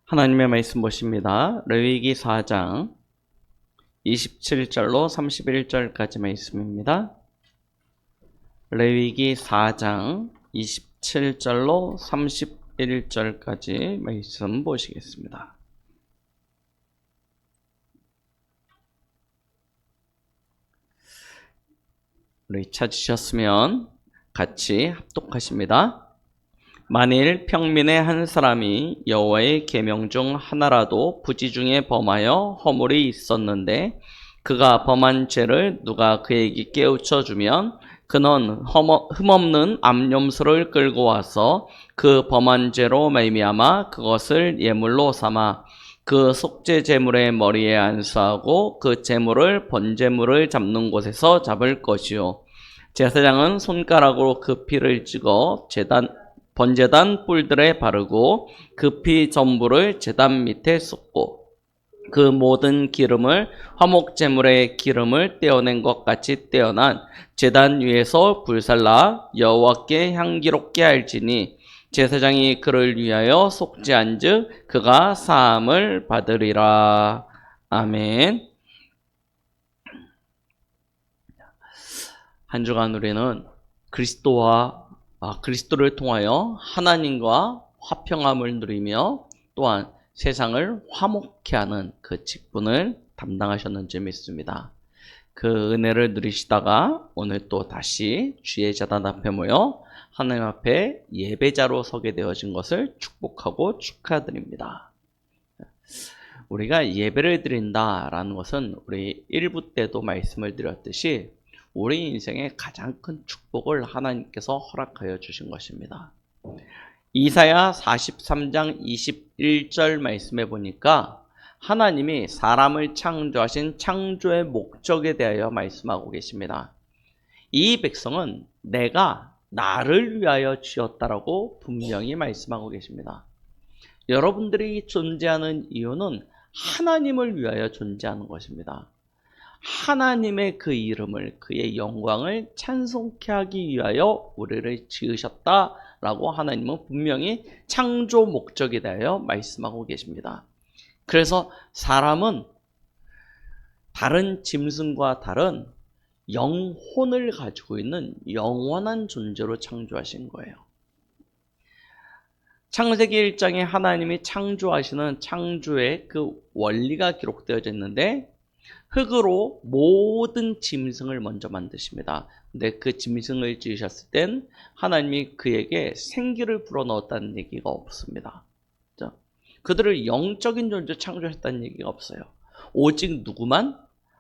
하나님의 말씀 보십니다. 레위기 4장 27절로 31절까지 말씀입니다. 레위기 4장 27절로 31절까지 말씀 보시겠습니다. 우리 찾으셨으면 같이 합독하십니다. 만일 평민의 한 사람이 여호와의 계명 중 하나라도 부지 중에 범하여 허물이 있었는데 그가 범한 죄를 누가 그에게 깨우쳐 주면 그는 흠없는 암염소를 끌고 와서 그 범한 죄로 말미암아 그것을 예물로 삼아 그 속죄 제물의 머리에 안수하고 그 제물을 번제물을 잡는 곳에서 잡을 것이요 제사장은 손가락으로 그 피를 찍어 번제단 뿔들에 바르고 그 피 전부를 제단 밑에 쏟고 그 모든 기름을 화목제물의 기름을 떼어낸 것 같이 떼어난 제단 위에서 불살라 여호와께 향기롭게 할지니 제사장이 그를 위하여 속죄한즉 그가 사함을 받으리라. 아멘. 한 주간 우리는 그리스도를 통하여 하나님과 화평함을 누리며 또한 세상을 화목케 하는 그 직분을 담당하셨는지 믿습니다. 그 은혜를 누리시다가 오늘 또 다시 주의 제단 앞에 모여 하나님 앞에 예배자로 서게 되어진 것을 축복하고 축하드립니다. 우리가 예배를 드린다라는 것은 우리 1부 때도 말씀을 드렸듯이 우리 인생의 가장 큰 축복을 하나님께서 허락하여 주신 것입니다. 이사야 43장 21절 말씀해 보니까 하나님이 사람을 창조하신 창조의 목적에 대하여 말씀하고 계십니다. 이 백성은 내가 나를 위하여 지었다라고 분명히 말씀하고 계십니다. 여러분들이 존재하는 이유는 하나님을 위하여 존재하는 것입니다. 하나님의 그 이름을, 그의 영광을 찬송케 하기 위하여 우리를 지으셨다라고 하나님은 분명히 창조 목적에 대하여 말씀하고 계십니다. 그래서 사람은 다른 짐승과 다른 영혼을 가지고 있는 영원한 존재로 창조하신 거예요. 창세기 1장에 하나님이 창조하시는 창조의 그 원리가 기록되어져 있는데 흙으로 모든 짐승을 먼저 만드십니다. 근데 그 짐승을 지으셨을 땐 하나님이 그에게 생기를 불어넣었다는 얘기가 없습니다. 그들을 영적인 존재로 창조하셨다는 얘기가 없어요. 오직 누구만?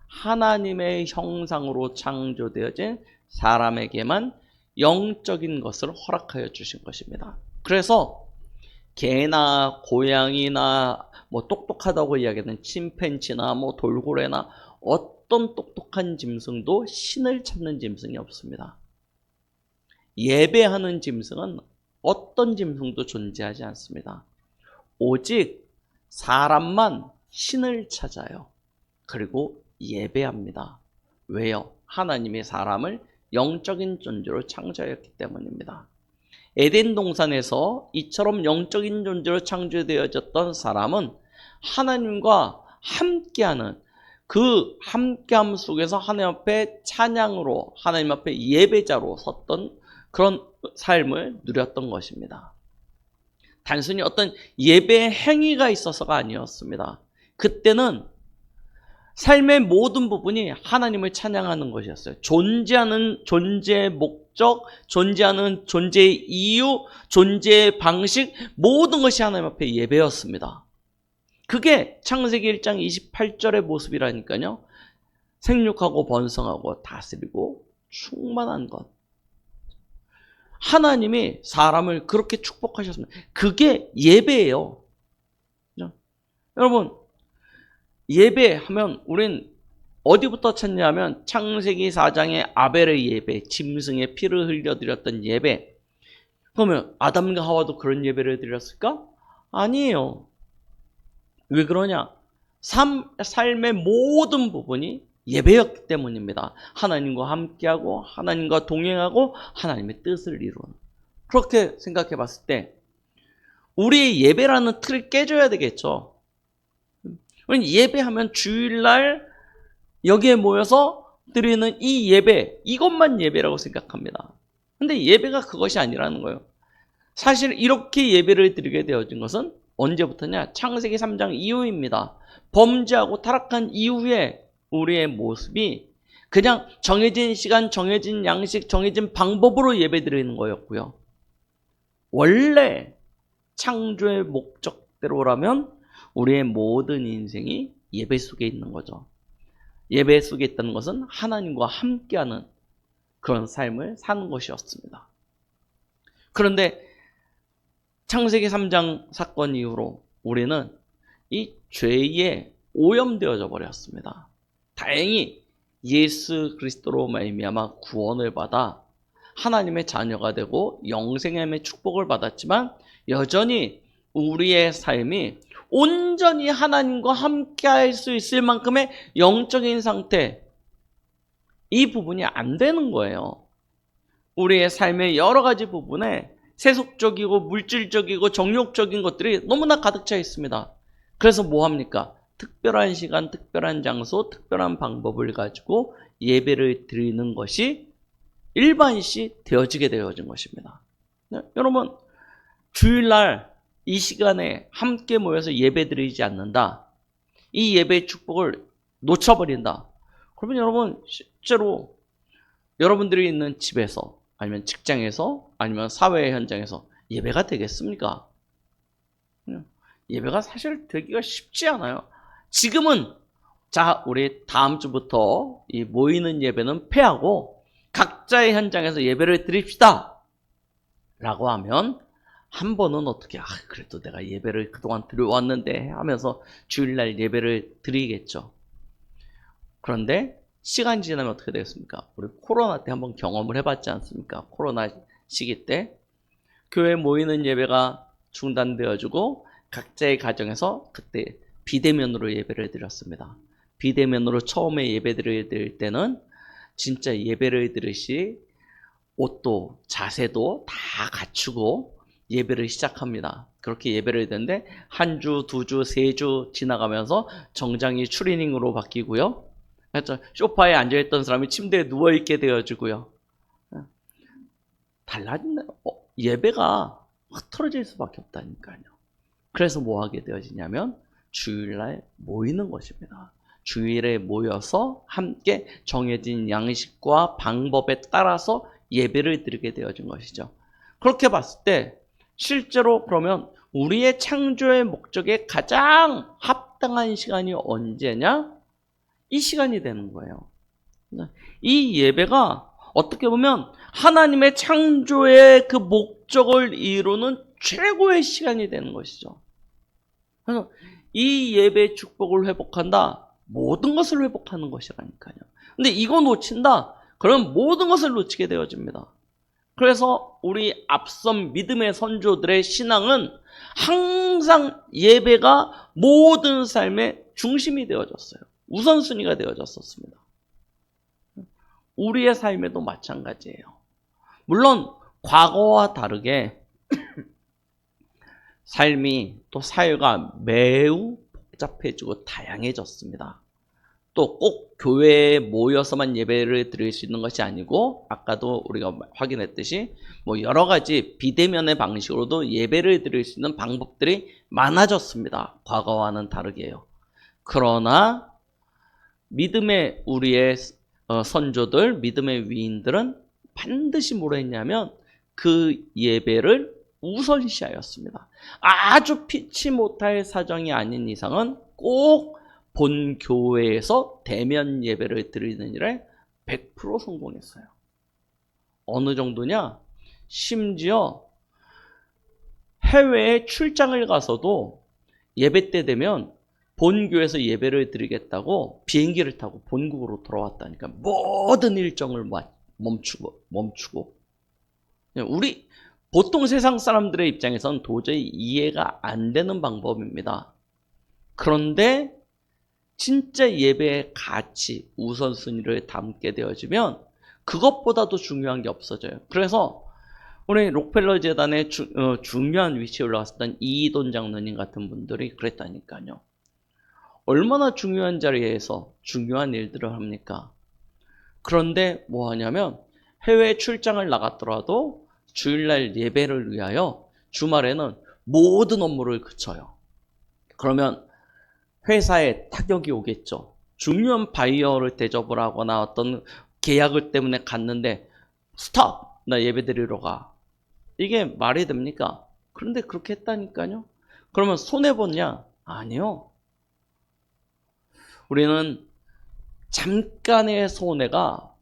하나님의 형상으로 창조되어진 사람에게만 영적인 것을 허락하여 주신 것입니다. 그래서 개나 고양이나 똑똑하다고 이야기하는 침팬지나 돌고래나 어떤 똑똑한 짐승도 신을 찾는 짐승이 없습니다. 예배하는 짐승은 어떤 짐승도 존재하지 않습니다. 오직 사람만 신을 찾아요. 그리고 예배합니다. 왜요? 하나님이 사람을 영적인 존재로 창조하였기 때문입니다. 에덴 동산에서 이처럼 영적인 존재로 창조되어졌던 사람은 하나님과 함께하는 그 함께함 속에서 하나님 앞에 찬양으로 하나님 앞에 예배자로 섰던 그런 삶을 누렸던 것입니다. 단순히 어떤 예배 행위가 있어서가 아니었습니다. 그때는 삶의 모든 부분이 하나님을 찬양하는 것이었어요. 존재하는 존재의 목적, 존재하는 존재의 이유, 존재의 방식, 모든 것이 하나님 앞에 예배였습니다. 그게 창세기 1장 28절의 모습이라니까요. 생육하고 번성하고 다스리고 충만한 것. 하나님이 사람을 그렇게 축복하셨습니다. 그게 예배예요. 여러분, 예배하면 우린 어디부터 찾냐면 창세기 4장의 아벨의 예배, 짐승의 피를 흘려드렸던 예배. 그러면 아담과 하와도 그런 예배를 드렸을까? 아니에요. 왜 그러냐? 삶의 모든 부분이 예배였기 때문입니다. 하나님과 함께하고 하나님과 동행하고 하나님의 뜻을 이루는. 그렇게 생각해 봤을 때 우리의 예배라는 틀을 깨줘야 되겠죠. 예배하면 주일날 여기에 모여서 드리는 이 예배, 이것만 예배라고 생각합니다. 근데 예배가 그것이 아니라는 거예요. 사실 이렇게 예배를 드리게 되어진 것은 언제부터냐? 창세기 3장 이후입니다. 범죄하고 타락한 이후에 우리의 모습이 그냥 정해진 시간, 정해진 양식, 정해진 방법으로 예배 드리는 거였고요. 원래 창조의 목적대로라면 우리의 모든 인생이 예배 속에 있는 거죠. 예배 속에 있다는 것은 하나님과 함께하는 그런 삶을 사는 것이었습니다. 그런데 창세기 3장 사건 이후로 우리는 이 죄에 오염되어져 버렸습니다. 다행히 예수 그리스도로 말미암아 구원을 받아 하나님의 자녀가 되고 영생의 축복을 받았지만 여전히 우리의 삶이 온전히 하나님과 함께 할 수 있을 만큼의 영적인 상태, 이 부분이 안 되는 거예요. 우리의 삶의 여러 가지 부분에 세속적이고 물질적이고 정욕적인 것들이 너무나 가득 차 있습니다. 그래서 뭐 합니까? 특별한 시간, 특별한 장소, 특별한 방법을 가지고 예배를 드리는 것이 일반시 되어지게 되어진 것입니다. 네, 여러분, 주일날 이 시간에 함께 모여서 예배 드리지 않는다, 이 예배의 축복을 놓쳐버린다, 그러면 여러분 실제로 여러분들이 있는 집에서 아니면 직장에서 아니면 사회 현장에서 예배가 되겠습니까? 예배가 사실 되기가 쉽지 않아요. 지금은 자, 우리 다음 주부터 이 모이는 예배는 폐하고 각자의 현장에서 예배를 드립시다 라고 하면 한 번은 어떻게, 그래도 내가 예배를 그동안 드려왔는데 하면서 주일날 예배를 드리겠죠. 그런데 시간이 지나면 어떻게 되겠습니까? 우리 코로나 때 한번 경험을 해봤지 않습니까? 코로나 시기 때 교회 모이는 예배가 중단되어지고 각자의 가정에서 그때 비대면으로 예배를 드렸습니다. 비대면으로 처음에 예배를 드릴 때는 진짜 예배를 드리시 옷도 자세도 다 갖추고 예배를 시작합니다. 그렇게 예배를 드는데 한 주, 두 주, 세 주 지나가면서 정장이 추리닝으로 바뀌고요. 소파에 앉아있던 사람이 침대에 누워있게 되어지고요. 달라진 예배가 흐트러질 수밖에 없다니까요. 그래서 뭐 하게 되어지냐면 주일날 모이는 것입니다. 주일에 모여서 함께 정해진 양식과 방법에 따라서 예배를 드리게 되어진 것이죠. 그렇게 봤을 때 실제로 그러면 우리의 창조의 목적에 가장 합당한 시간이 언제냐? 이 시간이 되는 거예요. 이 예배가 어떻게 보면 하나님의 창조의 그 목적을 이루는 최고의 시간이 되는 것이죠. 그래서 이 예배의 축복을 회복한다, 모든 것을 회복하는 것이라니까요. 근데 이거 놓친다, 그럼 모든 것을 놓치게 되어집니다. 그래서 우리 앞선 믿음의 선조들의 신앙은 항상 예배가 모든 삶의 중심이 되어졌어요. 우선순위가 되어졌었습니다. 우리의 삶에도 마찬가지예요. 물론 과거와 다르게 삶이 또 사회가 매우 복잡해지고 다양해졌습니다. 또 꼭 교회에 모여서만 예배를 드릴 수 있는 것이 아니고 아까도 우리가 확인했듯이 뭐 여러 가지 비대면의 방식으로도 예배를 드릴 수 있는 방법들이 많아졌습니다. 과거와는 다르게요. 그러나 믿음의 우리의 선조들, 믿음의 위인들은 반드시 뭐라 했냐면 그 예배를 우선시하였습니다. 아주 피치 못할 사정이 아닌 이상은 꼭 본 교회에서 대면 예배를 드리는 일에 100% 성공했어요. 어느 정도냐? 심지어 해외에 출장을 가서도 예배 때 되면 본교에서 예배를 드리겠다고 비행기를 타고 본국으로 돌아왔다니까. 모든 일정을 멈추고. 우리 보통 세상 사람들의 입장에선 도저히 이해가 안 되는 방법입니다. 그런데 진짜 예배의 가치, 우선순위를 담게 되어지면 그것보다도 중요한 게 없어져요. 그래서 우리 록펠러 재단의 중요한 위치에 올라갔었던 이돈 장로님 같은 분들이 그랬다니까요. 얼마나 중요한 자리에서 중요한 일들을 합니까? 그런데 뭐 하냐면 해외 출장을 나갔더라도 주일날 예배를 위하여 주말에는 모든 업무를 그쳐요. 그러면 회사에 타격이 오겠죠. 중요한 바이어를 대접을 하거나 어떤 계약을 때문에 갔는데 스톱! 나 예배 드리러 가. 이게 말이 됩니까? 그런데 그렇게 했다니까요. 그러면 손해보냐? 아니요. 우리는 잠깐의 손해가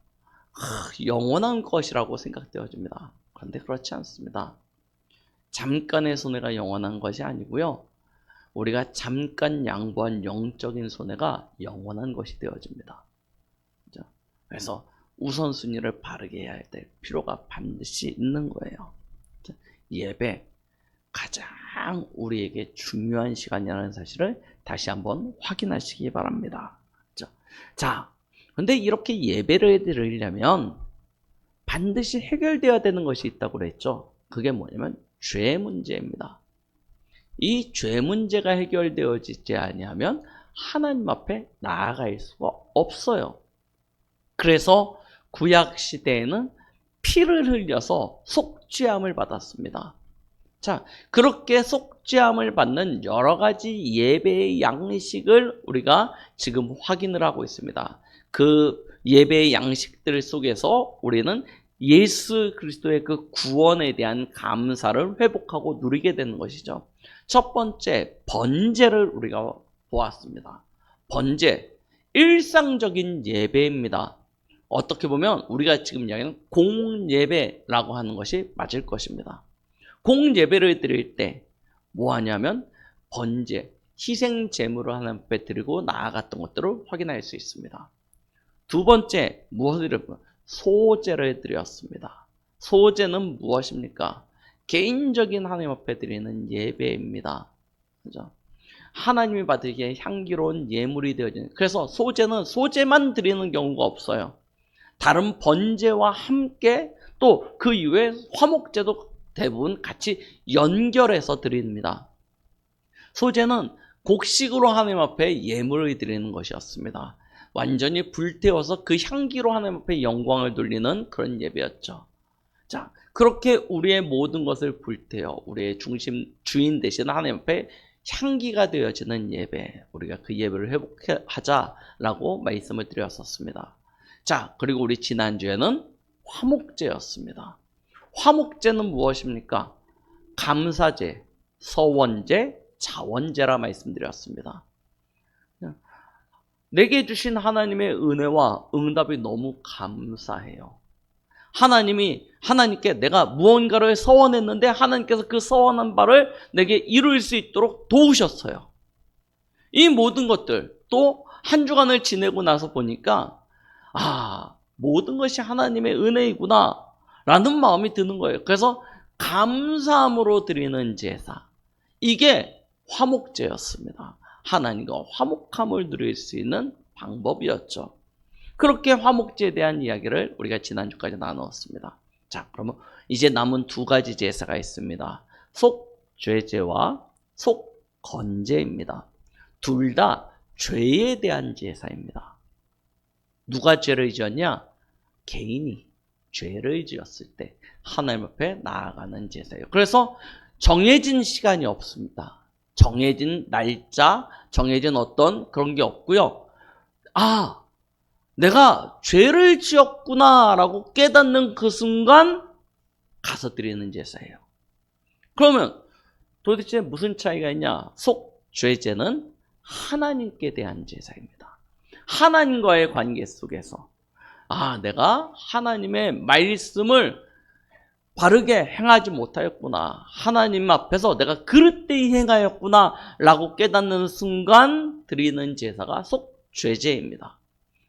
영원한 것이라고 생각되어집니다. 그런데 그렇지 않습니다. 잠깐의 손해가 영원한 것이 아니고요. 우리가 잠깐 양보한 영적인 손해가 영원한 것이 되어집니다. 그래서 우선순위를 바르게 해야 될 필요가 반드시 있는 거예요. 예배, 가장 우리에게 중요한 시간이라는 사실을 다시 한번 확인하시기 바랍니다. 자, 근데 이렇게 예배를 드리려면 반드시 해결되어야 되는 것이 있다고 그랬죠. 그게 뭐냐면 죄 문제입니다. 이 죄 문제가 해결되어지지 아니하면 하나님 앞에 나아갈 수가 없어요. 그래서 구약 시대에는 피를 흘려서 속죄함을 받았습니다. 자, 그렇게 속죄함을 받는 여러 가지 예배의 양식을 우리가 지금 확인을 하고 있습니다. 그 예배의 양식들 속에서 우리는 예수 그리스도의 그 구원에 대한 감사를 회복하고 누리게 되는 것이죠. 첫 번째, 번제를 우리가 보았습니다. 번제, 일상적인 예배입니다. 어떻게 보면 우리가 지금 이야기하는 공예배라고 하는 것이 맞을 것입니다. 공예배를 드릴 때 뭐 하냐면 번제, 희생 제물을 하나님 앞에 드리고 나아갔던 것들을 확인할 수 있습니다. 두 번째, 무엇을 드렸습니까? 소제를 드렸습니다. 소제는 무엇입니까? 개인적인 하나님 앞에 드리는 예배입니다. 그죠? 하나님이 받으기에 향기로운 예물이 되어지는, 그래서 소제는 소제만 드리는 경우가 없어요. 다른 번제와 함께 또 그 이후에 화목제도 대부분 같이 연결해서 드립니다. 소제는 곡식으로 하나님 앞에 예물을 드리는 것이었습니다. 완전히 불태워서 그 향기로 하나님 앞에 영광을 돌리는 그런 예배였죠. 자, 그렇게 우리의 모든 것을 불태워 우리의 주인 되신 하나님 앞에 향기가 되어지는 예배, 우리가 그 예배를 회복하자라고 말씀을 드렸었습니다. 자, 그리고 우리 지난주에는 화목제였습니다. 화목제는 무엇입니까? 감사제, 서원제, 자원제라 말씀드렸습니다. 내게 주신 하나님의 은혜와 응답이 너무 감사해요. 하나님께 내가 무언가를 서원했는데 하나님께서 그 서원한 바를 내게 이룰 수 있도록 도우셨어요. 이 모든 것들, 또 한 주간을 지내고 나서 보니까 모든 것이 하나님의 은혜이구나 라는 마음이 드는 거예요. 그래서 감사함으로 드리는 제사, 이게 화목제였습니다. 하나님과 화목함을 누릴 수 있는 방법이었죠. 그렇게 화목제에 대한 이야기를 우리가 지난주까지 나누었습니다. 자, 그러면 이제 남은 두 가지 제사가 있습니다. 속죄제와 속건제입니다. 둘 다 죄에 대한 제사입니다. 누가 죄를 지었냐? 개인이 죄를 지었을 때 하나님 앞에 나아가는 제사예요. 그래서 정해진 시간이 없습니다. 정해진 날짜, 정해진 어떤 그런 게 없고요. 내가 죄를 지었구나 라고 깨닫는 그 순간 가서 드리는 제사예요. 그러면 도대체 무슨 차이가 있냐? 속죄제는 하나님께 대한 제사입니다. 하나님과의 관계 속에서 내가 하나님의 말씀을 바르게 행하지 못하였구나, 하나님 앞에서 내가 그릇되이 행하였구나 라고 깨닫는 순간 드리는 제사가 속죄제입니다.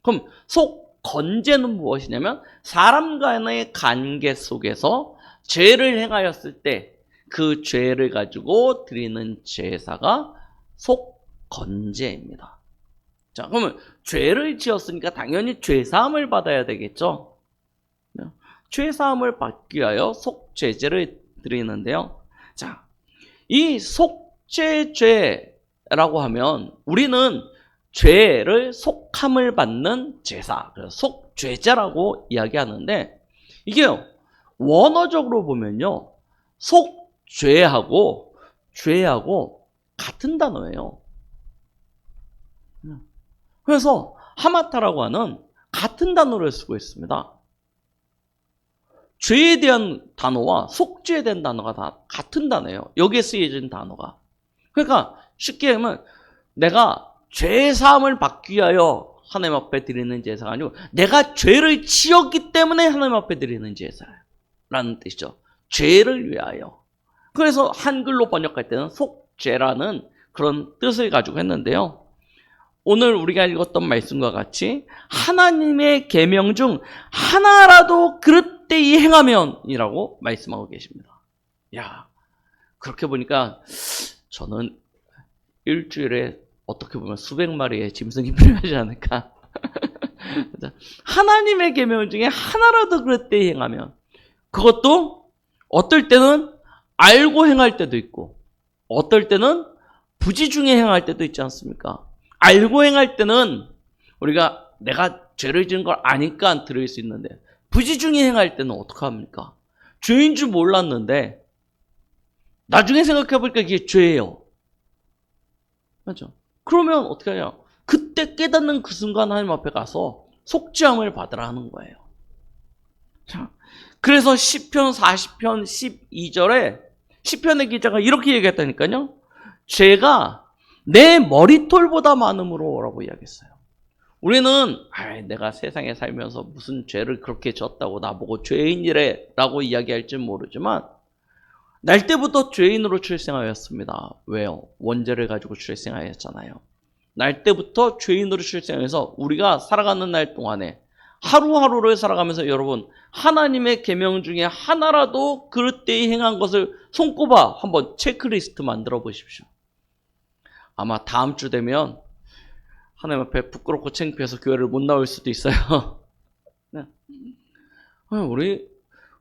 그럼 속건제는 무엇이냐면 사람 간의 관계 속에서 죄를 행하였을 때 그 죄를 가지고 드리는 제사가 속건제입니다. 자, 그러면 죄를 지었으니까 당연히 죄사함을 받아야 되겠죠. 죄사함을 받기 위하여 속죄제를 드리는데요. 자, 이 속죄죄라고 하면 우리는 죄를 속함을 받는 제사, 속죄제라고 이야기하는데 이게 원어적으로 보면요. 속죄하고 죄하고 같은 단어예요. 그래서 하마타라고 하는 같은 단어를 쓰고 있습니다. 죄에 대한 단어와 속죄에 대한 단어가 다 같은 단어예요. 여기에 쓰여진 단어가. 그러니까 쉽게 하면 내가 죄 사함을 받기 위하여 하나님 앞에 드리는 제사가 아니고 내가 죄를 지었기 때문에 하나님 앞에 드리는 제사라는 뜻이죠. 죄를 위하여. 그래서 한글로 번역할 때는 속죄라는 그런 뜻을 가지고 했는데요. 오늘 우리가 읽었던 말씀과 같이 하나님의 계명 중 하나라도 그릇되이 행하면이라고 말씀하고 계십니다. 야, 그렇게 보니까 저는 일주일에 어떻게 보면 수백 마리의 짐승이 필요하지 않을까. 하나님의 계명 중에 하나라도 그릇되이 행하면, 그것도 어떨 때는 알고 행할 때도 있고 어떨 때는 부지중에 행할 때도 있지 않습니까? 알고 행할 때는 우리가 내가 죄를 지은 걸 아니까 들을 수 있는데 부지중에 행할 때는 어떡합니까? 죄인 줄 몰랐는데 나중에 생각해보니까 이게 죄예요. 맞죠? 그러면 어떻게 하냐? 그때 깨닫는 그 순간 하나님 앞에 가서 속죄함을 받으라 하는 거예요. 자, 그래서 시편 40편 12절에 시편의 기자가 이렇게 얘기했다니까요. 죄가 내 머리털보다 많음으로 라고 이야기했어요. 우리는 내가 세상에 살면서 무슨 죄를 그렇게 졌다고 나보고 죄인이래 라고 이야기할지 모르지만 날 때부터 죄인으로 출생하였습니다. 왜요? 원죄를 가지고 출생하였잖아요. 날 때부터 죄인으로 출생해서 우리가 살아가는 날 동안에 하루하루를 살아가면서 여러분 하나님의 계명 중에 하나라도 그릇되이 행한 것을 손꼽아 한번 체크리스트 만들어 보십시오. 아마 다음 주 되면 하나님 앞에 부끄럽고 창피해서 교회를 못 나올 수도 있어요.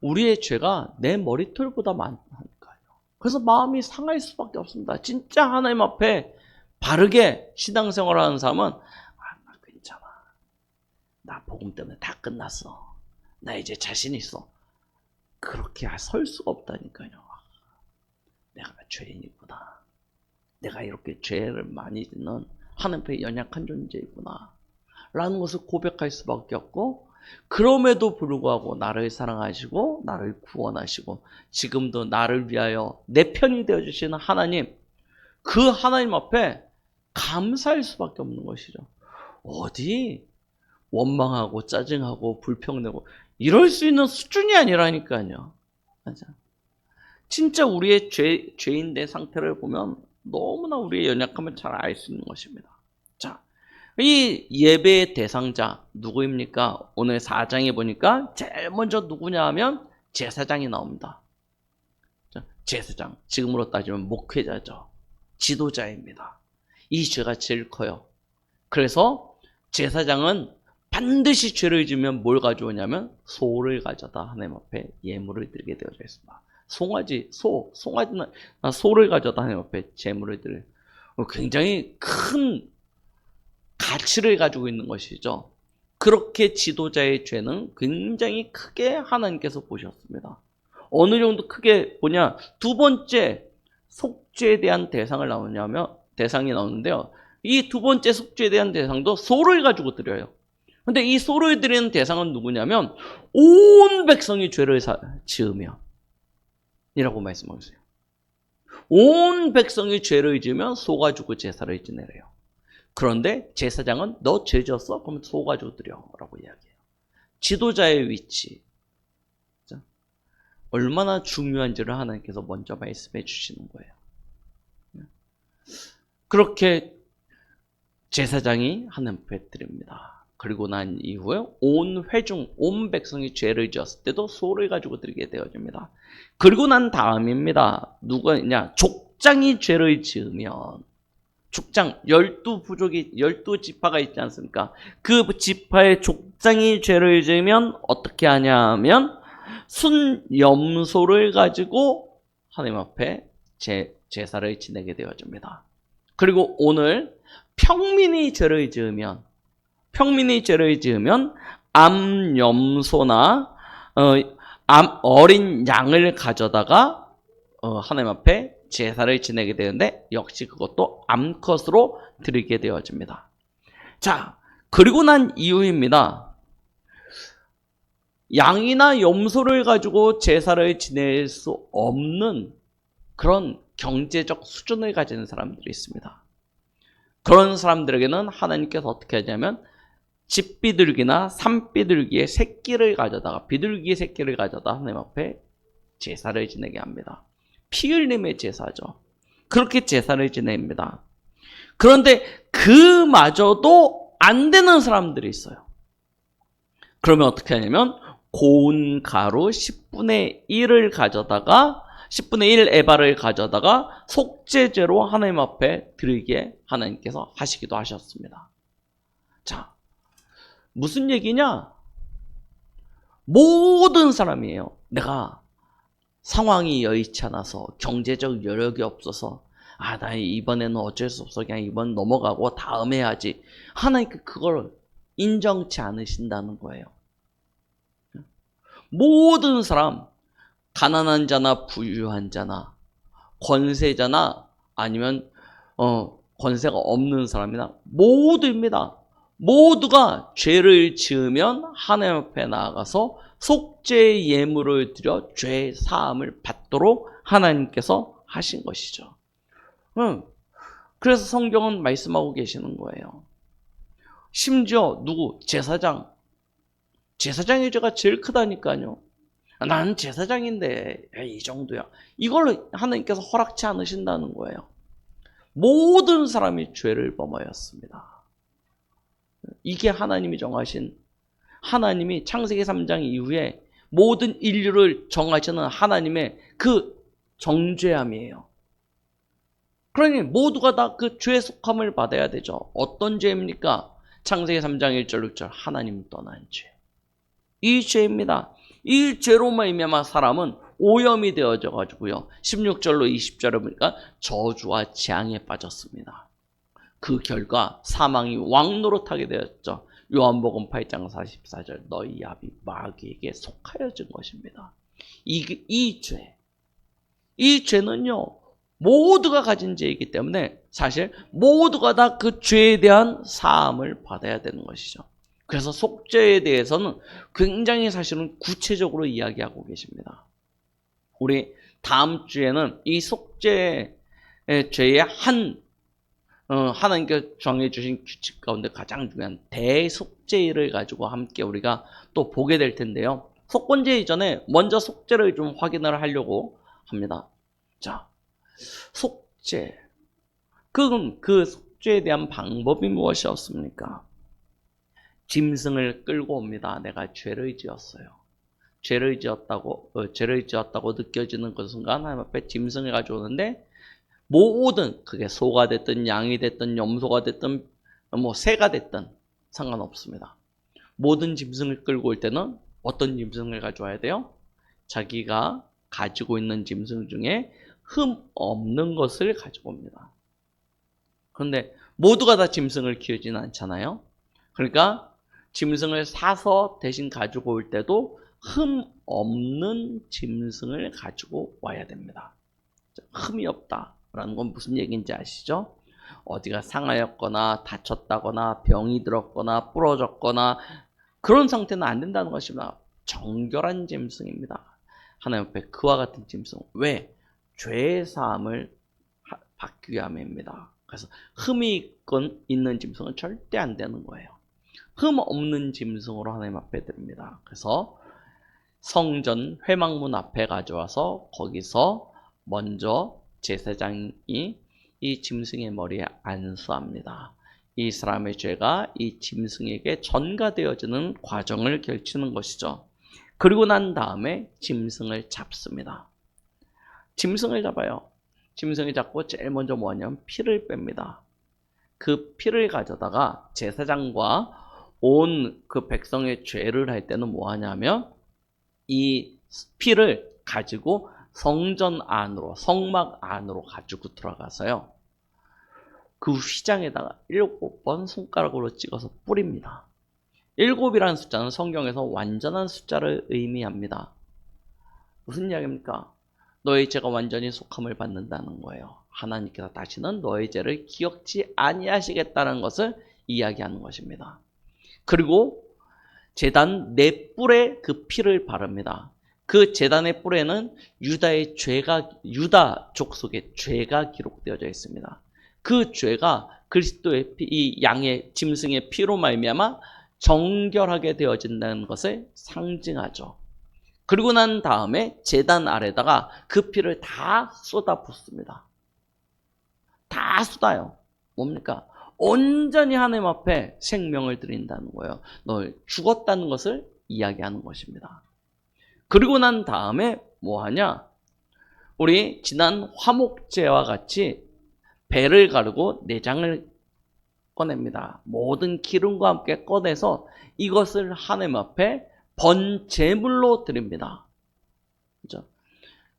우리의 죄가 내 머리털보다 많다니까요. 그래서 마음이 상할 수밖에 없습니다. 진짜 하나님 앞에 바르게 신앙생활을 하는 사람은 나 괜찮아. 나 복음 때문에 다 끝났어. 나 이제 자신 있어. 그렇게 설 수가 없다니까요. 내가 죄인이구나. 내가 이렇게 죄를 많이 짓는 하나님 앞에 연약한 존재이구나 라는 것을 고백할 수밖에 없고, 그럼에도 불구하고 나를 사랑하시고 나를 구원하시고 지금도 나를 위하여 내 편이 되어주시는 하나님, 그 하나님 앞에 감사할 수밖에 없는 것이죠. 어디 원망하고 짜증하고 불평내고 이럴 수 있는 수준이 아니라니까요. 맞아. 진짜 우리의 죄인된 상태를 보면 너무나 우리의 연약함을 잘 알 수 있는 것입니다. 자, 이 예배의 대상자 누구입니까? 오늘 4장에 보니까 제일 먼저 누구냐 하면 제사장이 나옵니다. 자, 제사장, 지금으로 따지면 목회자죠. 지도자입니다. 이 죄가 제일 커요. 그래서 제사장은 반드시 죄를 지으면 뭘 가져오냐면 소를 가져다 하나님 앞에 예물을 드리게 되어져 있습니다. 송아지는 소를 가져다 하나님 앞에 제물을 드려. 굉장히 큰 가치를 가지고 있는 것이죠. 그렇게 지도자의 죄는 굉장히 크게 하나님께서 보셨습니다. 어느 정도 크게 보냐? 두 번째 속죄에 대한 대상이 나오는데요. 이 두 번째 속죄에 대한 대상도 소를 가지고 드려요. 근데 이 소를 드리는 대상은 누구냐면 온 백성이 죄를 지으면 이라고 말씀하고 있어요. 온 백성이 죄를 지으면 소 가지고 제사를 지내래요. 그런데 제사장은 너 죄 지었어? 그럼 소 가지고 드려 라고 이야기해요. 지도자의 위치, 얼마나 중요한지를 하나님께서 먼저 말씀해 주시는 거예요. 그렇게 제사장이 하나님 앞에 드립니다. 그리고 난 이후에 온 회중, 온 백성이 죄를 지었을 때도 소를 가지고 드리게 되어집니다. 그리고 난 다음입니다. 누구냐? 족장이 죄를 지으면, 족장, 12부족이, 12지파가 있지 않습니까? 그 지파의 족장이 죄를 지으면 어떻게 하냐 하면 순염소를 가지고 하나님 앞에 제사를 지내게 되어집니다. 그리고 오늘 평민이 죄를 지으면 암염소나 어린 양을 가져다가 하나님 앞에 제사를 지내게 되는데 역시 그것도 암컷으로 드리게 되어집니다. 자, 그리고 난 이후입니다. 양이나 염소를 가지고 제사를 지낼 수 없는 그런 경제적 수준을 가지는 사람들이 있습니다. 그런 사람들에게는 하나님께서 어떻게 하냐면 집비둘기나 산비둘기의 새끼를 가져다가 비둘기의 새끼를 가져다 하나님 앞에 제사를 지내게 합니다. 피 흘림의 제사죠. 그렇게 제사를 지냅니다. 그런데 그마저도 안 되는 사람들이 있어요. 그러면 어떻게 하냐면 고운 가루 10분의 1을 가져다가 10분의 1 에바를 가져다가 속죄제로 하나님 앞에 드리게 하나님께서 하시기도 하셨습니다. 자, 무슨 얘기냐? 모든 사람이에요. 내가 상황이 여의치 않아서 경제적 여력이 없어서 나 이번에는 어쩔 수 없어 그냥 이번 넘어가고 다음에 해야지. 하나님께 그걸 인정치 않으신다는 거예요. 모든 사람, 가난한 자나 부유한 자나 권세자나 아니면 권세가 없는 사람이나 모두입니다. 모두가 죄를 지으면 하나님 앞에 나아가서 속죄 예물을 드려 죄 사함을 받도록 하나님께서 하신 것이죠. 그래서 성경은 말씀하고 계시는 거예요. 심지어 누구? 제사장의 죄가 제일 크다니까요. 나는 제사장인데 이 정도야. 이걸 하나님께서 허락치 않으신다는 거예요. 모든 사람이 죄를 범하였습니다. 이게 하나님이 정하신, 하나님이 창세기 3장 이후에 모든 인류를 정하시는 하나님의 그 정죄함이에요. 그러니 모두가 다 그 죄의 속함을 받아야 되죠. 어떤 죄입니까? 창세기 3장 1절 6절 하나님 떠난 죄. 이 죄입니다. 이 죄로 말미암아 사람은 오염이 되어져 가지고요. 16절로 20절에 보니까 저주와 재앙에 빠졌습니다. 그 결과 사망이 왕노릇하게 되었죠. 요한복음 8장 44절 너희 야비 마귀에게 속하여진 것입니다. 이 죄는요 모두가 가진 죄이기 때문에 사실 모두가 다 그 죄에 대한 사함을 받아야 되는 것이죠. 그래서 속죄에 대해서는 굉장히 사실은 구체적으로 이야기하고 계십니다. 우리 다음 주에는 이 속죄의 죄의 하나님께서 정해주신 규칙 가운데 가장 중요한 대속죄를 가지고 함께 우리가 또 보게 될 텐데요. 속건제 이전에 먼저 속죄를 좀 확인을 하려고 합니다. 자, 속죄. 그럼 그 속죄에 대한 방법이 무엇이었습니까? 짐승을 끌고 옵니다. 내가 죄를 지었어요. 죄를 지었다고 느껴지는 그 순간 하나님 앞에 짐승을 가져오는데 모든 그게 소가 됐든 양이 됐든 염소가 됐든 새가 됐든 상관없습니다. 모든 짐승을 끌고 올 때는 어떤 짐승을 가져와야 돼요? 자기가 가지고 있는 짐승 중에 흠 없는 것을 가지고 옵니다. 그런데 모두가 다 짐승을 키우지는 않잖아요. 그러니까 짐승을 사서 대신 가지고 올 때도 흠 없는 짐승을 가지고 와야 됩니다. 흠이 없다라는 건 무슨 얘기인지 아시죠? 어디가 상하였거나 다쳤다거나 병이 들었거나 부러졌거나 그런 상태는 안 된다는 것입니다. 정결한 짐승입니다. 하나님 앞에 그와 같은 짐승. 왜? 죄의 사함을 받기 위함입니다. 그래서 흠이 있는 짐승은 절대 안 되는 거예요. 흠 없는 짐승으로 하나님 앞에 드립니다. 그래서 성전 회막문 앞에 가져와서 거기서 먼저 제사장이 이 짐승의 머리에 안수합니다. 이 사람의 죄가 이 짐승에게 전가되어지는 과정을 걸치는 것이죠. 그리고 난 다음에 짐승을 잡습니다. 짐승을 잡아요. 짐승을 잡고 제일 먼저 뭐하냐면 피를 뺍니다. 그 피를 가져다가 제사장과 온 그 백성의 죄를 할 때는 뭐하냐면 이 피를 가지고 성전 안으로, 성막 안으로 가지고 들어가서요. 그 휘장에다가 7번 손가락으로 찍어서 뿌립니다. 7이라는 숫자는 성경에서 완전한 숫자를 의미합니다. 무슨 이야기입니까? 너의 죄가 완전히 속함을 받는다는 거예요. 하나님께서 다시는 너의 죄를 기억지 아니하시겠다는 것을 이야기하는 것입니다. 그리고 제단 4뿔에 그 피를 바릅니다. 그 제단의 뿔에는 유다 족속의 죄가 기록되어져 있습니다. 그 죄가 그리스도의 피, 이 양의 짐승의 피로 말미암아 정결하게 되어진다는 것을 상징하죠. 그리고 난 다음에 제단 아래다가 그 피를 다 쏟아 붓습니다. 다 쏟아요. 뭡니까? 온전히 하나님 앞에 생명을 드린다는 거예요. 너 죽었다는 것을 이야기하는 것입니다. 그리고 난 다음에 뭐 하냐? 우리 지난 화목제와 같이 배를 가르고 내장을 꺼냅니다. 모든 기름과 함께 꺼내서 이것을 하나님 앞에 번제물로 드립니다. 그렇죠?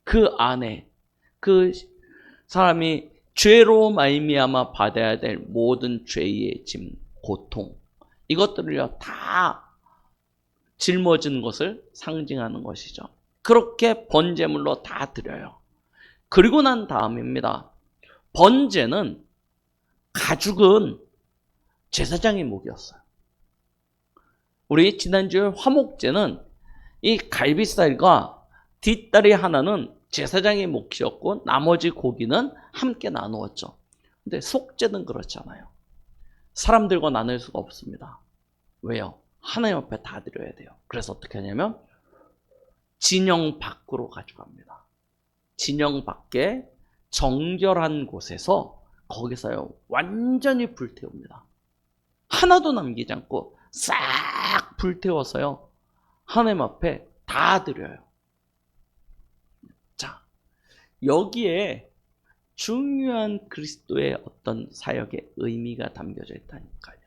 그 안에 그 사람이 죄로 말미암아 받아야 될 모든 죄의 짐, 고통 이것들을요 다 짊어진 것을 상징하는 것이죠. 그렇게 번제물로 다 드려요. 그리고 난 다음입니다. 번제는 가죽은 제사장의 목이었어요. 우리 지난주에 화목제는 이 갈비살과 뒷다리 하나는 제사장의 몫이었고 나머지 고기는 함께 나누었죠. 근데 속죄는 그렇잖아요. 사람들과 나눌 수가 없습니다. 왜요? 하나님 앞에 다 드려야 돼요. 그래서 어떻게 하냐면 진영 밖으로 가져갑니다. 진영 밖에 정결한 곳에서 거기서요 완전히 불태웁니다. 하나도 남기지 않고 싹 불태워서요 하나님 앞에 다 드려요. 자, 여기에 중요한 그리스도의 어떤 사역의 의미가 담겨져 있다니까요.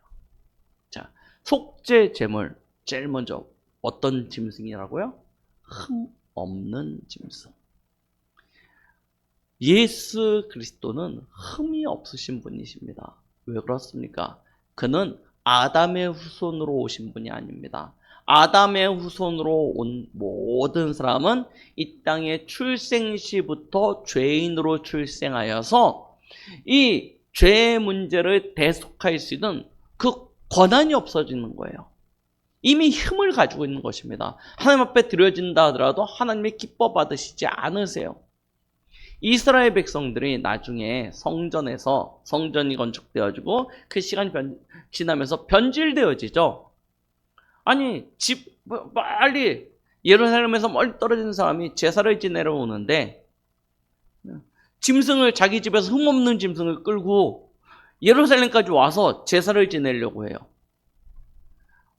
자, 속죄 제물 제일 먼저 어떤 짐승이라고요? 흠 없는 짐승. 예수 그리스도는 흠이 없으신 분이십니다. 왜 그렇습니까? 그는 아담의 후손으로 오신 분이 아닙니다. 아담의 후손으로 온 모든 사람은 이 땅의 출생시부터 죄인으로 출생하여서 이 죄의 문제를 대속할 수 있는 그 권한이 없어지는 거예요. 이미 힘을 가지고 있는 것입니다. 하나님 앞에 드려진다 하더라도 하나님이 기뻐 받으시지 않으세요. 이스라엘 백성들이 나중에 성전이 건축되어지고 그 시간이 지나면서 변질되어지죠. 아니 빨리 예루살렘에서 멀리 떨어진 사람이 제사를 지내러 오는데 짐승을 자기 집에서 흠없는 짐승을 끌고 예루살렘까지 와서 제사를 지내려고 해요.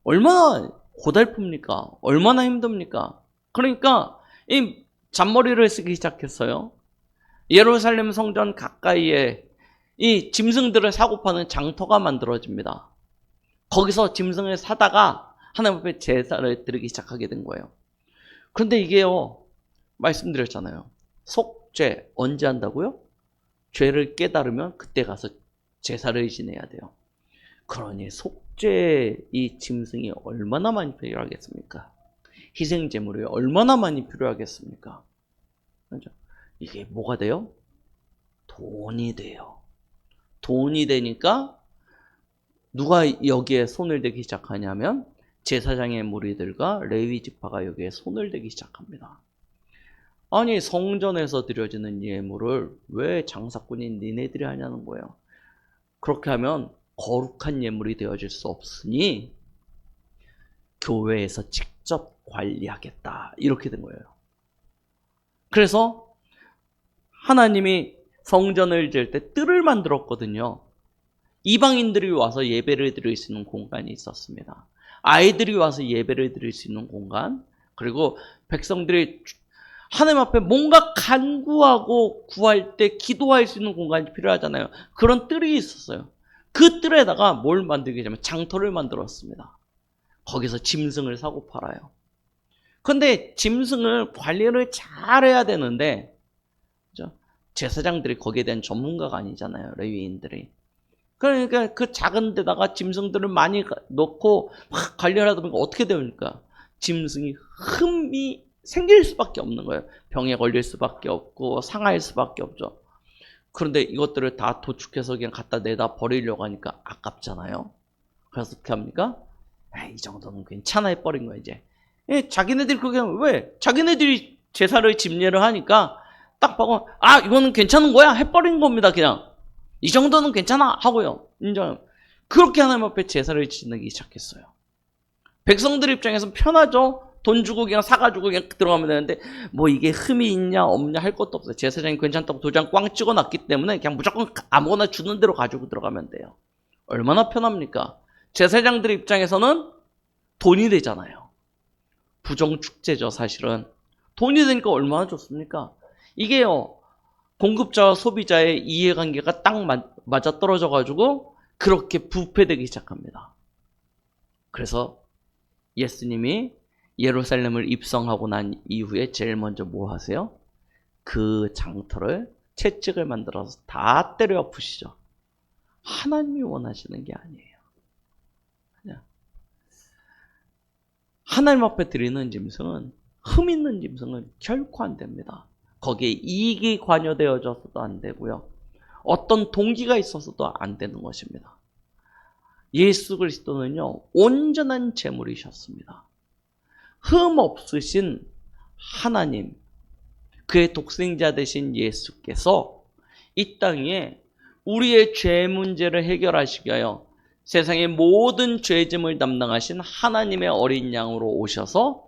얼마나 고달픕니까? 얼마나 힘듭니까? 그러니까 이 잔머리를 쓰기 시작했어요. 예루살렘 성전 가까이에 이 짐승들을 사고 파는 장터가 만들어집니다. 거기서 짐승을 사다가 하나님 앞에 제사를 드리기 시작하게 된 거예요. 그런데 이게요, 말씀드렸잖아요. 속죄 언제 한다고요? 죄를 깨달으면 그때 가서 제사를 지내야 돼요. 그러니 속죄 이 짐승이 얼마나 많이 필요하겠습니까? 희생제물이 얼마나 많이 필요하겠습니까? 그렇죠? 이게 뭐가 돼요? 돈이 돼요. 돈이 되니까 누가 여기에 손을 대기 시작하냐면 제사장의 무리들과 레위 지파가 여기에 손을 대기 시작합니다. 아니 성전에서 드려지는 예물을 왜 장사꾼인 니네들이 하냐는 거예요. 그렇게 하면 거룩한 예물이 되어질 수 없으니 교회에서 직접 관리하겠다 이렇게 된 거예요. 그래서 하나님이 성전을 지을 때 뜰을 만들었거든요. 이방인들이 와서 예배를 드릴 수 있는 공간이 있었습니다. 아이들이 와서 예배를 드릴 수 있는 공간, 그리고 백성들이 하나님 앞에 뭔가 간구하고 구할 때 기도할 수 있는 공간이 필요하잖아요. 그런 뜰이 있었어요. 그 뜰에다가 뭘 만들게 되면 장터를 만들었습니다. 거기서 짐승을 사고 팔아요. 근데 짐승을 관리를 잘해야 되는데, 그죠? 제사장들이 거기에 대한 전문가가 아니잖아요, 레위인들이. 그러니까 그 작은 데다가 짐승들을 많이 넣고 막 관리를 하다 보니까 어떻게 됩니까? 짐승이 흠이 생길 수밖에 없는 거예요. 병에 걸릴 수밖에 없고 상할 수밖에 없죠. 그런데 이것들을 다 도축해서 그냥 갖다 내다 버리려고 하니까 아깝잖아요. 그래서 어떻게 합니까? 이 정도는 괜찮아 해버린 거예요, 이제. 자기네들이 그냥 왜? 자기네들이 제사를 집례를 하니까 딱 보고, 이거는 괜찮은 거야 해버린 겁니다, 그냥. 이 정도는 괜찮아 하고요. 인정. 그렇게 하나님 앞에 제사를 지내기 시작했어요. 백성들 입장에서는 편하죠. 돈 주고 그냥 사가지고 그냥 들어가면 되는데 뭐 이게 흠이 있냐 없냐 할 것도 없어요. 제사장이 괜찮다고 도장 꽝 찍어놨기 때문에 그냥 무조건 아무거나 주는 대로 가지고 들어가면 돼요. 얼마나 편합니까? 제사장들 입장에서는 돈이 되잖아요. 부정축제죠, 사실은. 돈이 되니까 얼마나 좋습니까? 이게요, 공급자와 소비자의 이해관계가 딱 맞아 떨어져가지고 그렇게 부패되기 시작합니다. 그래서 예수님이 예루살렘을 입성하고 난 이후에 제일 먼저 뭐 하세요? 그 장터를 채찍을 만들어서 다 때려 엎으시죠. 하나님이 원하시는 게 아니에요. 그냥 하나님 앞에 드리는 짐승은, 흠 있는 짐승은 결코 안 됩니다. 거기에 이익이 관여되어져서도 안 되고요. 어떤 동기가 있어서도 안 되는 것입니다. 예수 그리스도는요, 온전한 제물이셨습니다. 흠 없으신 하나님, 그의 독생자 되신 예수께서 이 땅에 우리의 죄 문제를 해결하시기 위하여 세상의 모든 죄짐을 담당하신 하나님의 어린 양으로 오셔서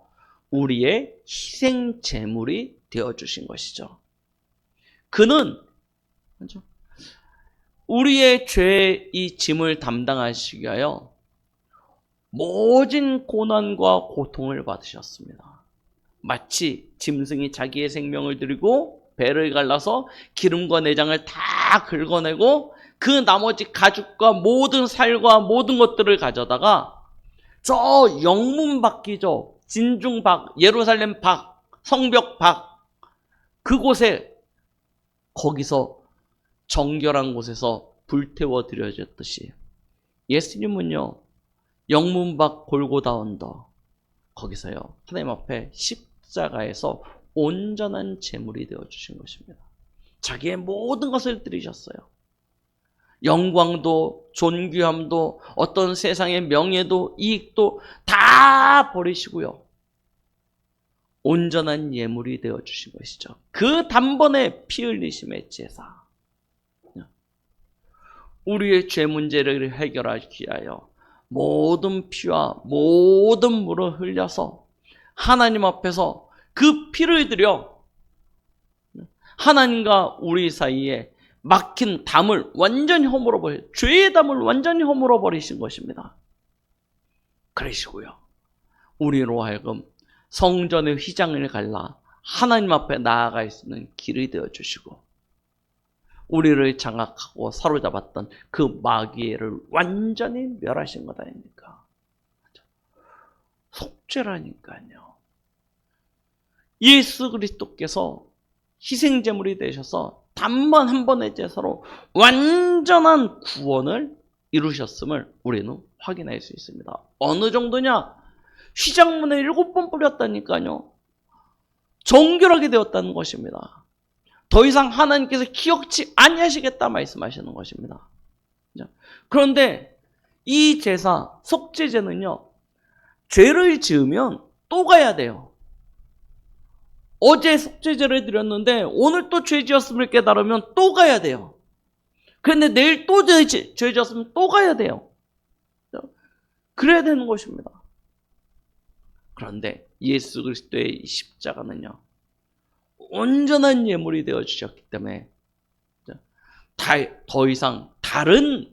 우리의 희생 제물이 되어주신 것이죠. 그는 우리의 죄의 짐을 담당하시기 위하여 모진 고난과 고통을 받으셨습니다. 마치 짐승이 자기의 생명을 들이고 배를 갈라서 기름과 내장을 다 긁어내고 그 나머지 가죽과 모든 살과 모든 것들을 가져다가 저 영문 밖이죠. 진중 밖, 예루살렘 밖, 성벽 밖, 그곳에, 거기서 정결한 곳에서 불태워 드려졌듯이 예수님은요, 영문 밖 골고다 언더, 거기서요, 하나님 앞에 십자가에서 온전한 제물이 되어주신 것입니다. 자기의 모든 것을 드리셨어요. 영광도 존귀함도 어떤 세상의 명예도 이익도 다 버리시고요, 온전한 예물이 되어주신 것이죠. 그 단번에 피 흘리심의 제사, 우리의 죄 문제를 해결하기 위하여 모든 피와 모든 물을 흘려서 하나님 앞에서 그 피를 들여 하나님과 우리 사이에 막힌 담을 완전히 허물어 버려, 죄의 담을 완전히 허물어 버리신 것입니다. 그러시고요, 우리로 하여금 성전의 휘장을 갈라 하나님 앞에 나아갈 수 있는 길이 되어 주시고, 우리를 장악하고 사로잡았던 그 마귀를 완전히 멸하신 것 아닙니까? 속죄라니까요. 예수 그리스도께서 희생제물이 되셔서 단번 한 번의 제사로 완전한 구원을 이루셨음을 우리는 확인할 수 있습니다. 어느 정도냐? 휘장문에 7번 뿌렸다니까요. 정결하게 되었다는 것입니다. 더 이상 하나님께서 기억치 아니하시겠다 말씀하시는 것입니다. 그런데 이 제사, 속죄제는요, 죄를 지으면 또 가야 돼요. 어제 속죄제를 드렸는데 오늘 또 죄 지었음을 깨달으면 또 가야 돼요. 그런데 내일 또 죄 지었으면 또 가야 돼요. 그래야 되는 것입니다. 그런데 예수 그리스도의 십자가는요, 온전한 예물이 되어 주셨기 때문에 더 이상 다른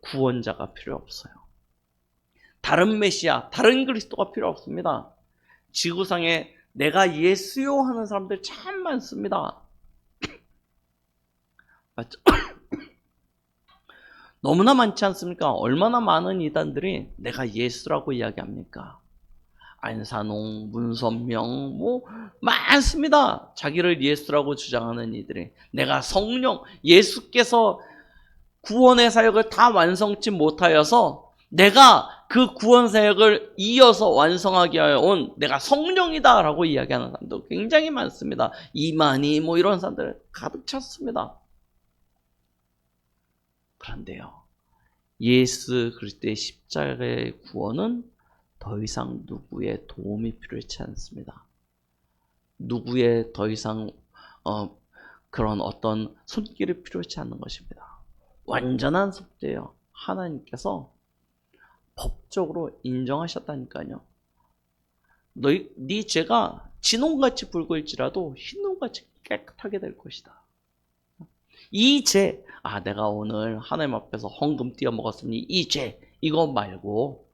구원자가 필요 없어요. 다른 메시아, 다른 그리스도가 필요 없습니다. 지구상에 내가 예수요 하는 사람들 참 많습니다. 맞죠? 너무나 많지 않습니까? 얼마나 많은 이단들이 내가 예수라고 이야기합니까? 안산홍, 문선명 뭐 많습니다. 자기를 예수라고 주장하는 이들이. 내가 성령, 예수께서 구원의 사역을 다 완성치 못하여서 내가 그 구원 사역을 이어서 완성하게 하여 온 내가 성령이다라고 이야기하는 사람도 굉장히 많습니다. 이만희 뭐 이런 사람들 가득 찼습니다. 그런데요, 예수 그리스도의 십자가의 구원은 더 이상 누구의 도움이 필요치 않습니다. 누구의 더 이상 그런 어떤 손길이 필요치 않는 것입니다. 완전한 속죄요. 하나님께서 법적으로 인정하셨다니까요. 네 죄가 진홍같이 붉을지라도 흰홍같이 깨끗하게 될 것이다. 이 죄, 내가 오늘 하나님 앞에서 헌금 띄어 먹었으니 이 죄, 이거 말고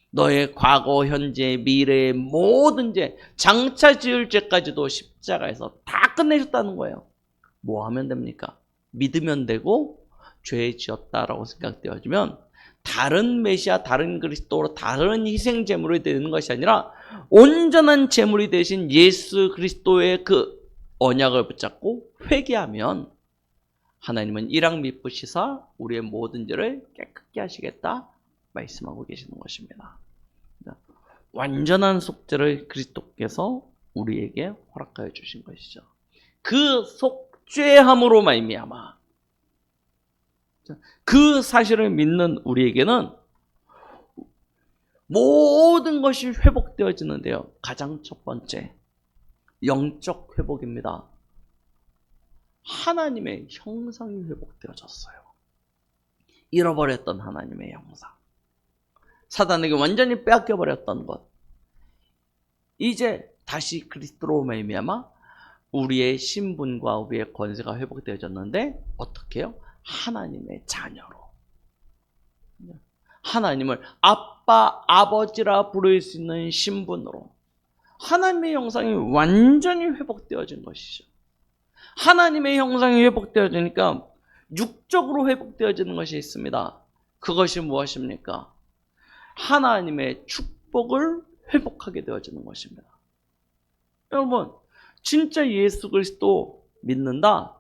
너의 과거, 현재, 미래의 모든 죄, 장차 지을 죄까지도 십자가에서 다 끝내셨다는 거예요. 뭐 하면 됩니까? 믿으면 되고 죄 지었다라고 생각되어지면 다른 메시아, 다른 그리스도로 다른 희생 제물이 되는 것이 아니라 온전한 제물이 되신 예수 그리스도의 그 언약을 붙잡고 회개하면 하나님은 일랑 미쁘시사 우리의 모든 죄를 깨끗게 하시겠다 말씀하고 계시는 것입니다. 완전한 속죄를 그리스도께서 우리에게 허락하여 주신 것이죠. 그 속죄함으로 말미암아 그 사실을 믿는 우리에게는 모든 것이 회복되어지는데요. 가장 첫 번째, 영적 회복입니다. 하나님의 형상이 회복되어졌어요. 잃어버렸던 하나님의 형상. 사단에게 완전히 빼앗겨버렸던 것. 이제 다시 그리스도로 말미암아 우리의 신분과 우리의 권세가 회복되어졌는데 어떻게 해요? 하나님의 자녀로. 하나님을 아빠, 아버지라 부를 수 있는 신분으로 하나님의 형상이 완전히 회복되어진 것이죠. 하나님의 형상이 회복되어지니까 육적으로 회복되어지는 것이 있습니다. 그것이 무엇입니까? 하나님의 축복을 회복하게 되어지는 것입니다. 여러분, 진짜 예수 그리스도 믿는다?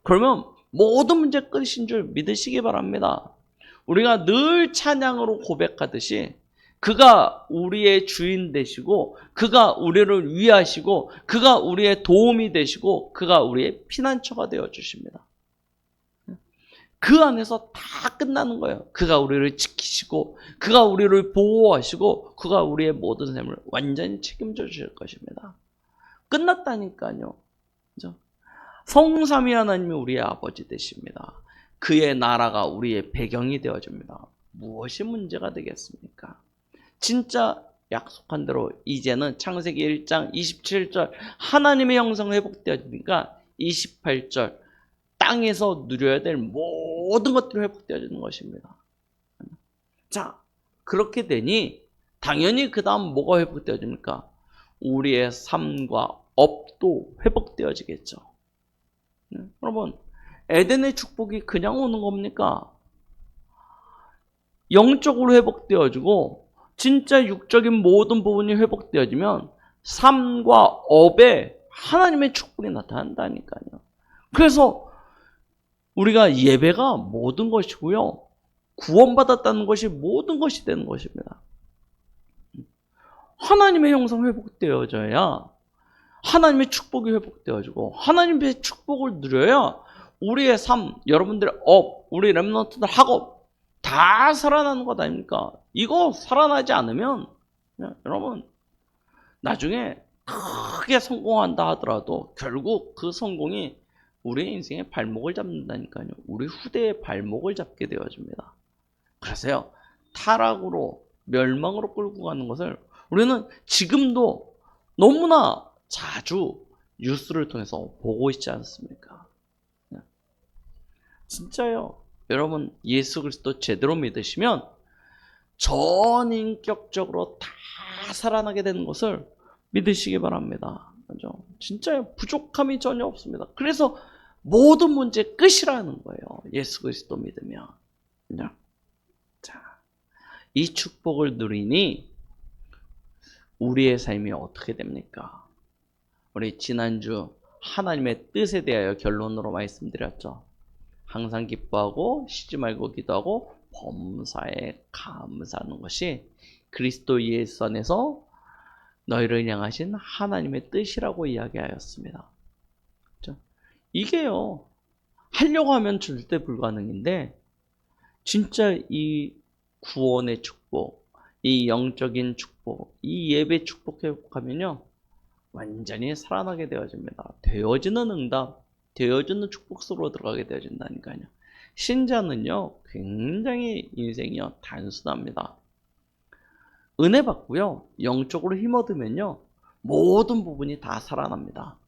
그러면 모든 문제 끝이신 줄 믿으시기 바랍니다. 우리가 늘 찬양으로 고백하듯이 그가 우리의 주인 되시고 그가 우리를 위하시고 그가 우리의 도움이 되시고 그가 우리의 피난처가 되어 주십니다. 그 안에서 다 끝나는 거예요. 그가 우리를 지키시고 그가 우리를 보호하시고 그가 우리의 모든 삶을 완전히 책임져 주실 것입니다. 끝났다니까요. 그죠? 성삼위 하나님이 우리의 아버지 되십니다. 그의 나라가 우리의 배경이 되어줍니다. 무엇이 문제가 되겠습니까? 진짜 약속한 대로 이제는 창세기 1장 27절 하나님의 형상 회복되어지니까 28절 땅에서 누려야 될 모든 것들이 회복되어지는 것입니다. 자, 그렇게 되니 당연히 그 다음 뭐가 회복되어집니까? 우리의 삶과 업도 회복되어지겠죠. 여러분, 에덴의 축복이 그냥 오는 겁니까? 영적으로 회복되어지고 진짜 육적인 모든 부분이 회복되어지면 삶과 업에 하나님의 축복이 나타난다니까요. 그래서 우리가 예배가 모든 것이고요. 구원받았다는 것이 모든 것이 되는 것입니다. 하나님의 형상 회복되어져야 하나님의 축복이 회복되어지고 하나님의 축복을 누려야 우리의 삶, 여러분들의 업, 우리 렘넌트들 학업 다 살아나는 것 아닙니까? 이거 살아나지 않으면 여러분 나중에 크게 성공한다 하더라도 결국 그 성공이 우리의 인생의 발목을 잡는다니까요. 우리 후대의 발목을 잡게 되어집니다. 그래서요, 타락으로 멸망으로 끌고 가는 것을 우리는 지금도 너무나 자주 뉴스를 통해서 보고 있지 않습니까? 진짜요. 여러분 예수 그리스도 제대로 믿으시면 전인격적으로 다 살아나게 되는 것을 믿으시기 바랍니다. 그죠? 진짜요. 부족함이 전혀 없습니다. 그래서 모든 문제 끝이라는 거예요. 예수 그리스도 믿으면. 그죠? 자, 이 축복을 누리니 우리의 삶이 어떻게 됩니까? 우리 지난주 하나님의 뜻에 대하여 결론으로 말씀드렸죠. 항상 기뻐하고 쉬지 말고 기도하고 범사에 감사하는 것이 그리스도 예수 안에서 너희를 향하신 하나님의 뜻이라고 이야기하였습니다. 그렇죠? 이게요, 하려고 하면 절대 불가능인데 진짜 이 구원의 축복, 이 영적인 축복, 이 예배 축복 회복하면요 완전히 살아나게 되어집니다. 되어지는 응답, 되어지는 축복 속으로 들어가게 되어진다니까요. 신자는요 굉장히 인생이요 단순합니다. 은혜 받고요 영적으로 힘 얻으면요 모든 부분이 다 살아납니다.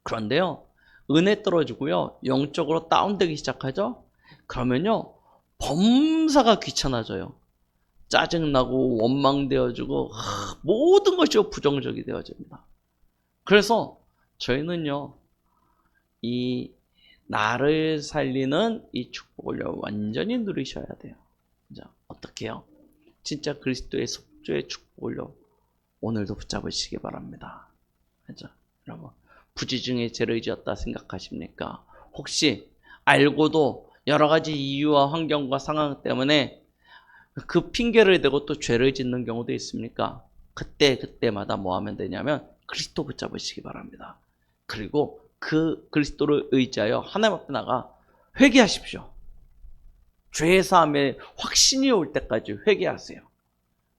그런데요 은혜 떨어지고요 영적으로 다운되기 시작하죠. 그러면요 범사가 귀찮아져요. 짜증나고 원망되어지고 모든 것이 부정적이 되어집니다. 그래서 저희는요 이 나를 살리는 이 축복을 완전히 누리셔야 돼요. 어떻게 해요? 진짜 그리스도의 속죄의 축복을요 오늘도 붙잡으시기 바랍니다. 그죠? 여러분 부지중에 죄를 지었다 생각하십니까? 혹시 알고도 여러 가지 이유와 환경과 상황 때문에 그 핑계를 대고 또 죄를 짓는 경우도 있습니까? 그때마다 뭐 하면 되냐면 그리스도 붙잡으시기 바랍니다. 그리고 그 그리스도를 의지하여 하나님 앞에 나가 회개하십시오. 죄 사함의 확신이 올 때까지 회개하세요.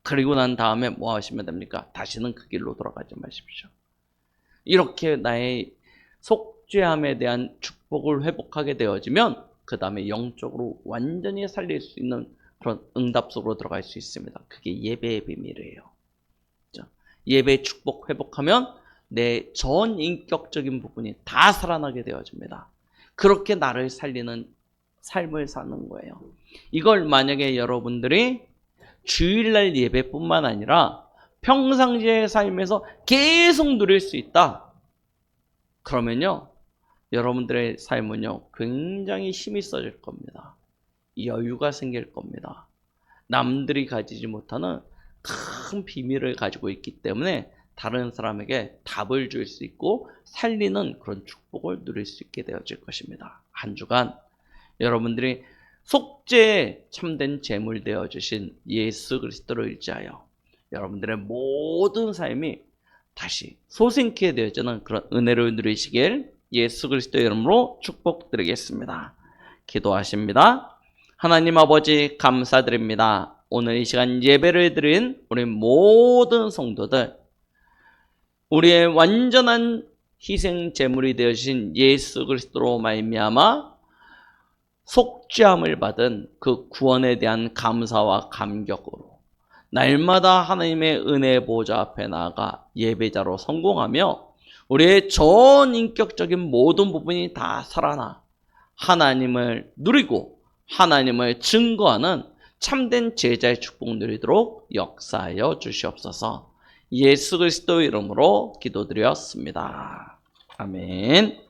그리고 난 다음에 뭐 하시면 됩니까? 다시는 그 길로 돌아가지 마십시오. 이렇게 나의 속죄함에 대한 축복을 회복하게 되어지면 그 다음에 영적으로 완전히 살릴 수 있는 그런 응답 속으로 들어갈 수 있습니다. 그게 예배의 비밀이에요. 예배 축복 회복하면 내 전 인격적인 부분이 다 살아나게 되어집니다. 그렇게 나를 살리는 삶을 사는 거예요. 이걸 만약에 여러분들이 주일날 예배뿐만 아니라 평상시의 삶에서 계속 누릴 수 있다. 그러면요 여러분들의 삶은요 굉장히 힘이 있어질 겁니다. 여유가 생길 겁니다. 남들이 가지지 못하는 큰 비밀을 가지고 있기 때문에 다른 사람에게 답을 줄 수 있고 살리는 그런 축복을 누릴 수 있게 되어질 것입니다. 한 주간 여러분들이 속죄에 참된 제물 되어주신 예수 그리스도를 의지하여 여러분들의 모든 삶이 다시 소생케 되어지는 그런 은혜를 누리시길 예수 그리스도의 이름으로 축복드리겠습니다. 기도하십니다. 하나님 아버지 감사드립니다. 오늘 이 시간 예배를 드린 우리 모든 성도들, 우리의 완전한 희생 제물이 되어진 예수 그리스도로 말미암아 속죄함을 받은 그 구원에 대한 감사와 감격으로 날마다 하나님의 은혜 보좌 앞에 나아가 예배자로 성공하며 우리의 전 인격적인 모든 부분이 다 살아나 하나님을 누리고 하나님을 증거하는 참된 제자의 축복 누리도록 역사하여 주시옵소서. 예수 그리스도 이름으로 기도드렸습니다. 아멘.